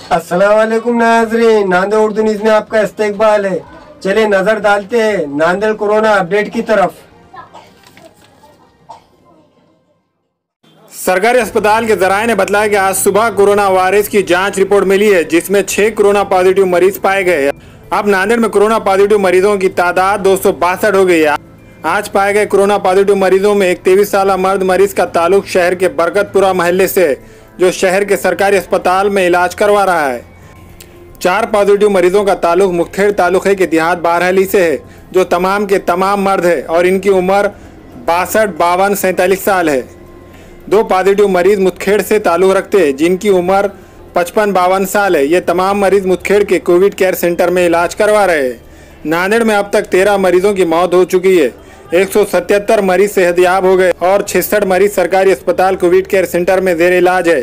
अस्सलाम वालेकुम नाज़रीन, नांदेड़ उर्दू न्यूज़ में आपका इस्तकबाल है। चलिए नजर डालते हैं नांदेड़ कोरोना अपडेट की तरफ। सरकारी अस्पताल के जराये ने बताया कि आज सुबह कोरोना वायरस की जांच रिपोर्ट मिली है, जिसमें 6 कोरोना पॉजिटिव मरीज पाए गए। अब नांदेड़ में कोरोना पॉजिटिव मरीजों की तादाद 262 हो गई है। आज पाए गए कोरोना पॉजिटिव मरीजों में एक 23 साल मर्द मरीज का ताल्लुक शहर के बरकतपुरा मोहल्ले से, जो शहर के सरकारी अस्पताल में इलाज करवा रहा है। 4 पॉजिटिव मरीजों का ताल्लुक मुखेड़ तालुके के देहात बारहली से है, जो तमाम के तमाम मर्द है और इनकी उम्र 62, 52, 47 साल है। 2 पॉजिटिव मरीज मुखेड़ से ताल्लुक रखते हैं, जिनकी उम्र 55, 52 साल है। ये तमाम मरीज मुखेड़ के कोविड केयर सेंटर में इलाज करवा रहे हैं। नांदेड़ में अब तक 13 मरीजों की मौत हो चुकी है। 177 मरीज सेहतयाब हो गए और 66 मरीज सरकारी अस्पताल कोविड केयर सेंटर में जेर इलाज है।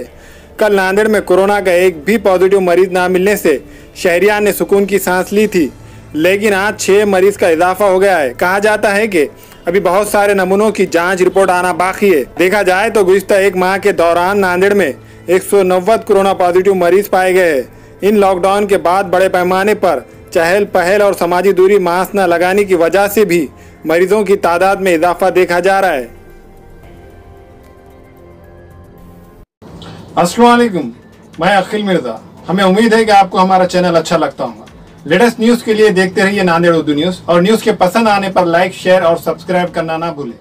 कल नांदेड़ में कोरोना का एक भी पॉजिटिव मरीज ना मिलने से शहरियान ने सुकून की सांस ली थी, लेकिन आज 6 मरीज का इजाफा हो गया है। कहा जाता है कि अभी बहुत सारे नमूनों की जांच रिपोर्ट आना बाकी है। देखा जाए तो गुज़िश्ता 1 माह के दौरान नांदेड़ में 190 कोरोना पॉजिटिव मरीज पाए गए हैं। इन लॉकडाउन के बाद बड़े पैमाने पर चहल पहल और समाजी दूरी मास्क न लगाने की वजह से भी मरीजों की तादाद में इजाफा देखा जा रहा है। अस्सलाम वालेकुम, मैं अखिल मिर्जा। हमें उम्मीद है कि आपको हमारा चैनल अच्छा लगता होगा। लेटेस्ट न्यूज के लिए देखते रहिए नांदेड़ उर्दू न्यूज, और न्यूज के पसंद आने पर लाइक, शेयर और सब्सक्राइब करना ना भूलें।